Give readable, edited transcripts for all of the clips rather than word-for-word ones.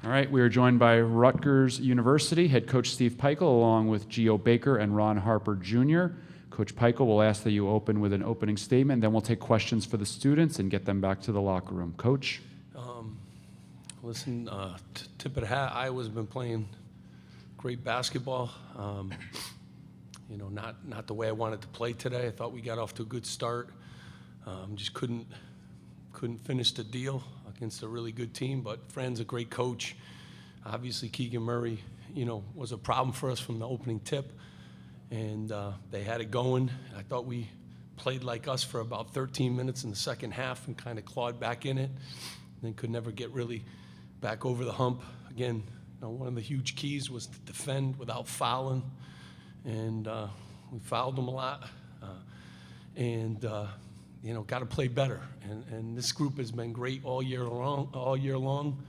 All right, we are joined by Rutgers University head coach Steve Pikiell, along with Geo Baker and Harper Jr. Coach Pikiell will ask that you open with an opening statement, then we'll take questions for the students and get them back to the locker room. Coach? Listen, tip of the hat, Iowa's been playing great basketball. You know, not the way I wanted to play today. I thought we got off to a good start. Just couldn't finish the deal against a really good team, but Fran's a great coach. Obviously, Keegan Murray, you know, was a problem for us from the opening tip, and they had it going. I thought we played like us for about 13 minutes in the second half and kind of clawed back in it, and then could never get really back over the hump. Again, you know, one of the huge keys was to defend without fouling, and we fouled them a lot. You know, got to play better. And this group has been great all year long.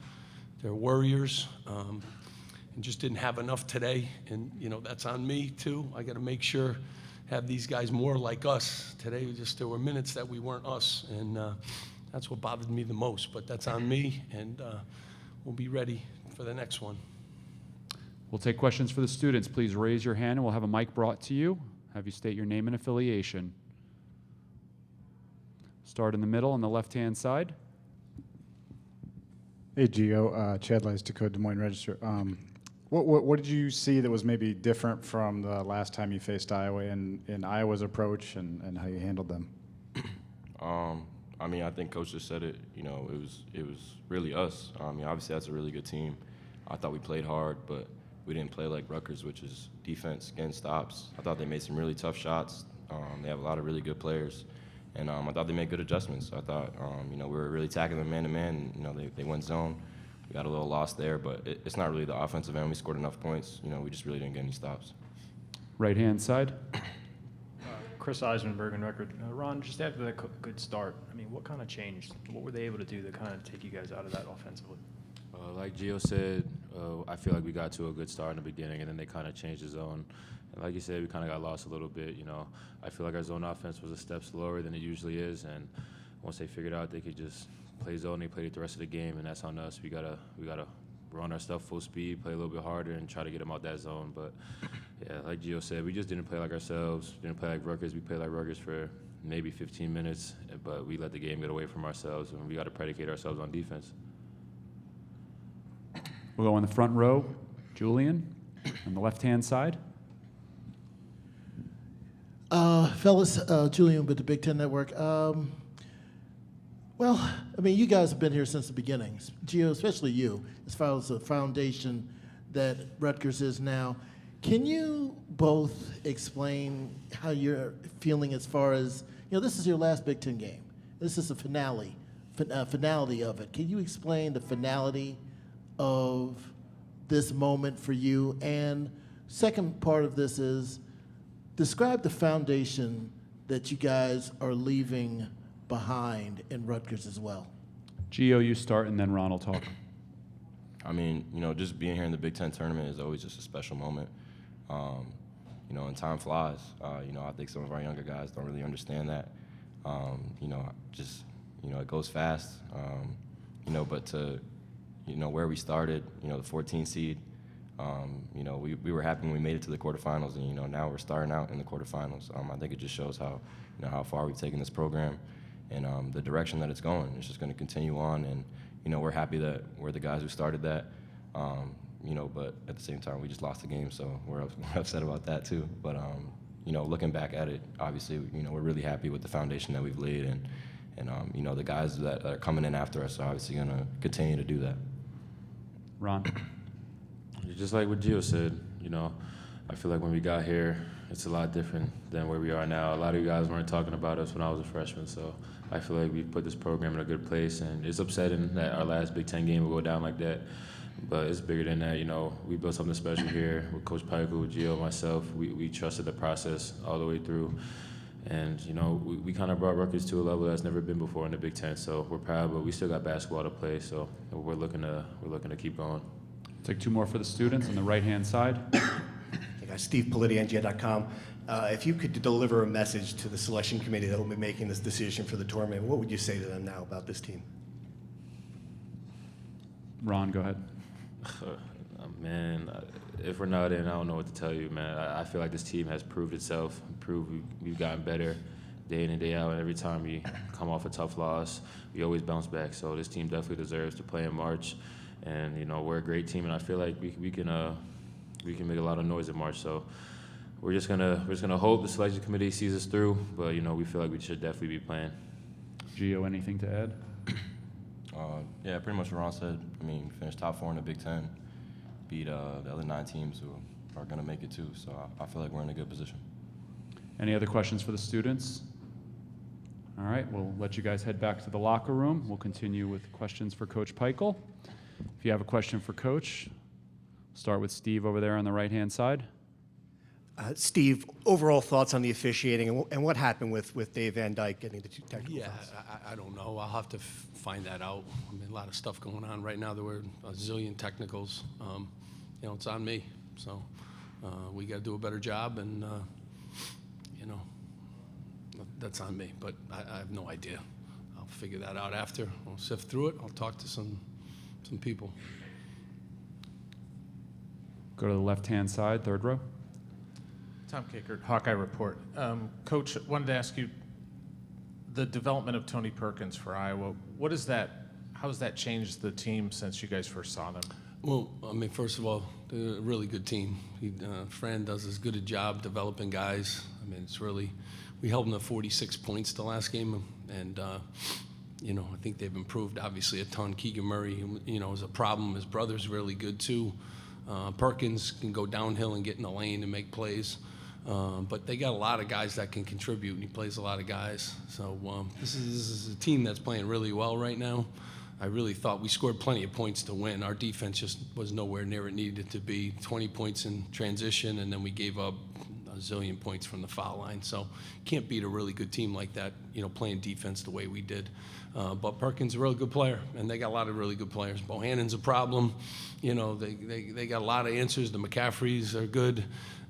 They're warriors, and just didn't have enough today. And you know, that's on me too. I got to make sure have these guys more like us today. There were minutes that we weren't us, and that's what bothered me the most. But that's on me, and we'll be ready for the next one. We'll take questions for the students. Please raise your hand, and we'll have a mic brought to you. Have you state your name and affiliation. Start in the middle on the left-hand side. Hey, Geo. Chad Lies-Dakota, Des Moines Register. What did you see that was maybe different from the last time you faced Iowa in Iowa's approach and how you handled them? I mean, I think Coach just said it. You know, it was really us. I mean, obviously that's a really good team. I thought we played hard, but we didn't play like Rutgers, which is defense against stops. I thought they made some really tough shots. They have a lot of really good players. And I thought they made good adjustments. I thought, you know, we were really tackling them man-to-man. You know, they went zone. We got a little lost there, but it's not really the offensive end. We scored enough points. You know, we just really didn't get any stops. Right-hand side. Chris Eisenberg and Record. Ron, just after that good start, I mean, what kind of changed? What were they able to do to kind of take you guys out of that offensively? Like Gio said, I feel like we got to a good start in the beginning, and then they kind of changed the zone. And like you said, we kind of got lost a little bit. You know, I feel like our zone offense was a step slower than it usually is, and once they figured out they could just play zone, they played it the rest of the game, and that's on us. We gotta run our stuff full speed, play a little bit harder, and try to get them out that zone. But yeah, like Gio said, we just didn't play like ourselves. Didn't play like Rutgers. We played like Rutgers for maybe 15 minutes, but we let the game get away from ourselves, and we got to predicate ourselves on defense. We'll go in the front row. Julian, on the left-hand side. Fellas, Julian with the Big Ten Network. Well, I mean, you guys have been here since the beginning. Gio, especially you, as far as the foundation that Rutgers is now. Can you both explain how you're feeling as far as, you know, this is your last Big Ten game. This is the finality of it. Can you explain the finality of this moment for you? And second part of this is, describe the foundation that you guys are leaving behind in Rutgers as well. Gio, you start, and then Ron will talk. I mean, you know, just being here in the Big Ten tournament is always just a special moment. You know, and time flies. You know, I think some of our younger guys don't really understand that. You know, just, you know, it goes fast. You know, but to, you know, where we started, you know, the 14 seed, you know, we were happy when we made it to the quarterfinals, and, you know, now we're starting out in the quarterfinals. I think it just shows how, you know, how far we've taken this program and the direction that it's going. It's just going to continue on, and, you know, we're happy that we're the guys who started that, you know, but at the same time, we just lost the game, so we're upset about that too. But, you know, looking back at it, obviously, you know, we're really happy with the foundation that we've laid, and you know, the guys that are coming in after us are obviously going to continue to do that. Ron? Just like what Gio said, you know, I feel like when we got here, it's a lot different than where we are now. A lot of you guys weren't talking about us when I was a freshman, so I feel like we put this program in a good place, and it's upsetting that our last Big Ten game will go down like that, but it's bigger than that. You know, we built something special here with Coach Pikiell, with Gio, myself. We trusted the process all the way through, and, you know, we kind of brought Rutgers to a level that's never been before in the Big Ten, so we're proud, but we still got basketball to play, so we're looking to keep going. Take two more for the students on the right-hand side. Hey guys, Steve Pikiell, NGN.com. If you could deliver a message to the selection committee that will be making this decision for the tournament, what would you say to them now about this team? Ron, go ahead. Man, if we're not in, I don't know what to tell you, man. I feel like this team has proved itself, we've gotten better day in and day out, and every time we come off a tough loss, we always bounce back. So this team definitely deserves to play in March, and we're a great team, and I feel like we can make a lot of noise in March. So we're just gonna hope the selection committee sees us through, but we feel like we should definitely be playing. Geo, anything to add? Yeah, pretty much what Ron said. I mean, finished top 4 in the Big Ten, beat the other 9 teams who are going to make it too. So I feel like we're in a good position. Any other questions for the students? All right, we'll let you guys head back to the locker room. We'll continue with questions for Coach Pikiell. If you have a question for Coach, start with Steve over there on the right-hand side. Steve, overall thoughts on the officiating and what happened with Dave Van Dyke getting the 2 technical Yeah, fouls? I don't know. I'll have to find that out. I mean, a lot of stuff going on right now. There were a zillion technicals. It's on me. So we got to do a better job, and that's on me. But I have no idea. I'll figure that out after. I'll sift through it. I'll talk to some people. Go to the left-hand side, third row. Tom Kickert, Hawkeye Report. Coach, wanted to ask you, the development of Tony Perkins for Iowa, how has that changed the team since you guys first saw them? Well, I mean, first of all, they're a really good team. Fran does as good a job developing guys. I mean, we held them to 46 points the last game, and I think they've improved obviously a ton. Keegan Murray, is a problem. His brother's really good too. Perkins can go downhill and get in the lane and make plays. But they got a lot of guys that can contribute, and he plays a lot of guys. So this is a team that's playing really well right now. I really thought we scored plenty of points to win. Our defense just was nowhere near it needed to be. 20 points in transition, and then we gave up a zillion points from the foul line. So can't beat a really good team like that, playing defense the way we did. But Perkins is a really good player, and they got a lot of really good players. Bohannon's a problem. They got a lot of answers. The McCaffreys are good.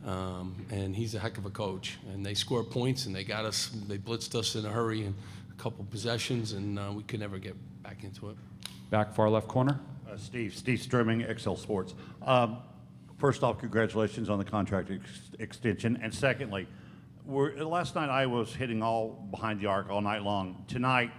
And he's a heck of a coach. And they scored points, and they blitzed us in a hurry in a couple possessions, and we could never get back into it. Back far left corner. Steve Stroming, XL Sports. First off, congratulations on the contract extension. And secondly, last night I was hitting all behind the arc all night long. Tonight,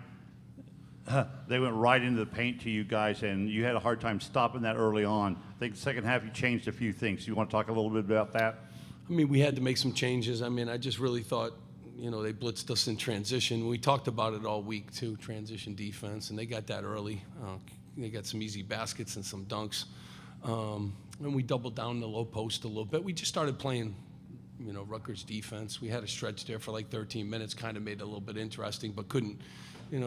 they went right into the paint to you guys, and you had a hard time stopping that early on. I think the second half you changed a few things. You want to talk a little bit about that? I mean, we had to make some changes. I mean, I just really thought, they blitzed us in transition. We talked about it all week, too, transition defense, and they got that early. They got some easy baskets and some dunks. And we doubled down the low post a little bit. We just started playing, Rutgers defense. We had a stretch there for like 13 minutes, kind of made it a little bit interesting, but couldn't.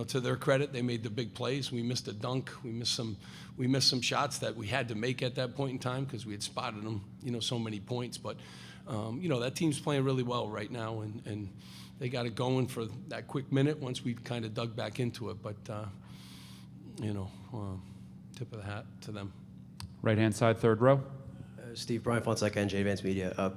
To their credit, they made the big plays. We missed a dunk. We missed some shots that we had to make at that point in time because we had spotted them, so many points. But, that team's playing really well right now, and they got it going for that quick minute once we kind of dug back into it. But, tip of the hat to them. Right-hand side, third row. Steve, Brian Fonseca, NJ Advanced Media.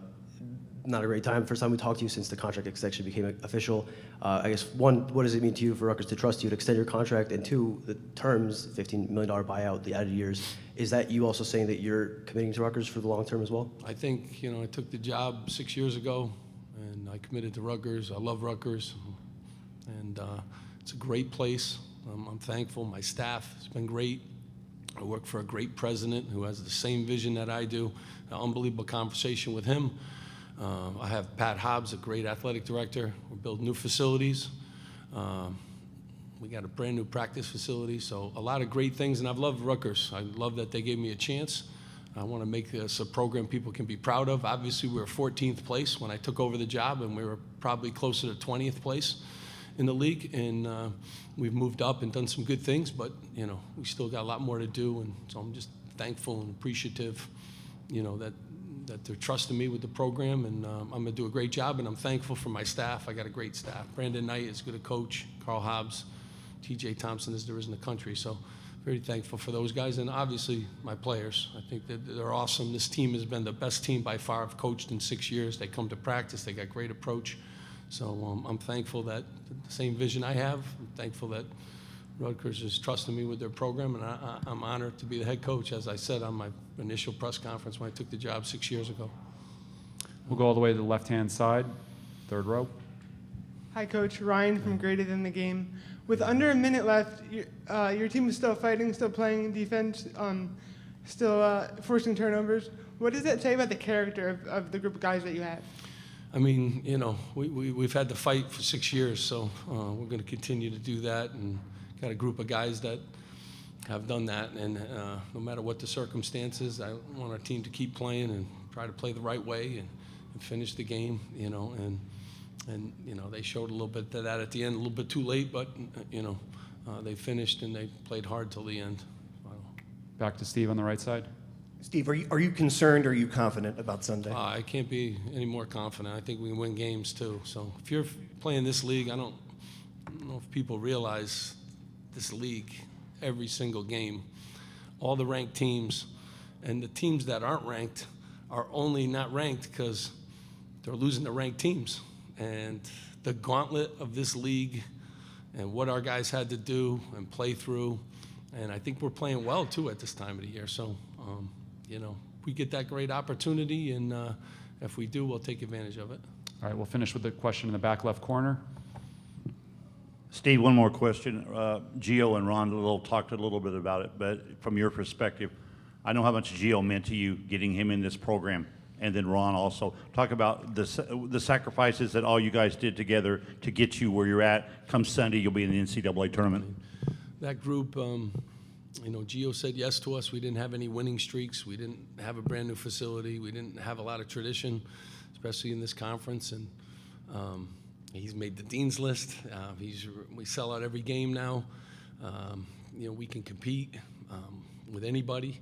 Not a great time. First time we talked to you since the contract extension became official. I guess, one, what does it mean to you for Rutgers to trust you to extend your contract? And two, the terms, $15 million buyout, the added years, is that you also saying that you're committing to Rutgers for the long term as well? I think, I took the job 6 years ago, and I committed to Rutgers. I love Rutgers, and it's a great place. I'm thankful. My staff has been great. I work for a great president who has the same vision that I do. An unbelievable conversation with him. I have Pat Hobbs, a great athletic director. We're building new facilities. We got a brand new practice facility, so a lot of great things, and I've loved Rutgers. I love that they gave me a chance. I want to make this a program people can be proud of. Obviously, we were 14th place when I took over the job, and we were probably closer to 20th place in the league, and we've moved up and done some good things, but, we still got a lot more to do, and so I'm just thankful and appreciative, that they're trusting me with the program, and I'm going to do a great job, and I'm thankful for my staff. I got a great staff. Brandon Knight is good a coach. Carl Hobbs, T.J. Thompson as there is in the country. So very thankful for those guys, and obviously my players. I think that they're awesome. This team has been the best team by far I've coached in 6 years. They come to practice. They got great approach. So I'm thankful that the same vision I have. I'm thankful that Rutgers is trusting me with their program, and I'm honored to be the head coach, as I said on my initial press conference when I took the job 6 years ago. We'll go all the way to the left-hand side, third row. Hi, Coach. Ryan from Greater Than the Game. With under a minute left, your team is still fighting, still playing defense, still forcing turnovers. What does that say about the character of the group of guys that you have? I mean, you know, we've had to fight for 6 years, so we're going to continue to do that, and got a group of guys that have done that, and no matter what the circumstances, I want our team to keep playing and try to play the right way and finish the game, you know, and you know, they showed a little bit of that at the end, a little bit too late, but you know, they finished and they played hard till the end. Back to Steve on the right side. Steve, are you concerned or are you confident about Sunday? I can't be any more confident. I think we can win games too. So if you're playing this league, I don't know if people realize this league, every single game, all the ranked teams, and the teams that aren't ranked are only not ranked because they're losing to ranked teams. And the gauntlet of this league and what our guys had to do and play through, and I think we're playing well too at this time of the year. So, you know, we get that great opportunity, and if we do, we'll take advantage of it. All right, we'll finish with the question in the back left corner. Steve, one more question. Geo and Ron talked a little bit about it, but from your perspective, I know how much Geo meant to you getting him in this program, and then Ron also. Talk about the sacrifices that all you guys did together to get you where you're at. Come Sunday, you'll be in the NCAA tournament. That group, you know, Geo said yes to us. We didn't have any winning streaks. We didn't have a brand new facility. We didn't have a lot of tradition, especially in this conference. And he's made the dean's list. We sell out every game now. You know, we can compete with anybody.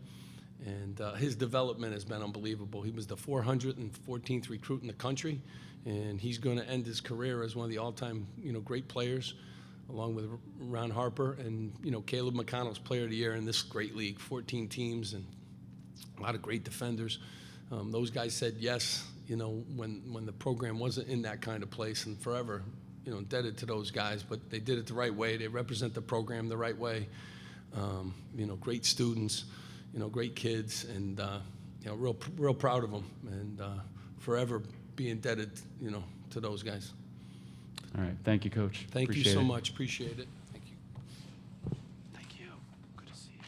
And his development has been unbelievable. He was the 414th recruit in the country, and he's going to end his career as one of the all-time, you know, great players, along with Ron Harper and, you know, Caleb McConnell's Player of the Year in this great league. 14 teams and a lot of great defenders. Those guys said yes, you know, when the program wasn't in that kind of place, and forever, you know, indebted to those guys. But they did it the right way. They represent the program the right way. You know, great students. You know, great kids, and you know, real proud of them, and forever be indebted, you know, to those guys. All right, thank you, Coach. Thank you Appreciate so it. much. Appreciate it.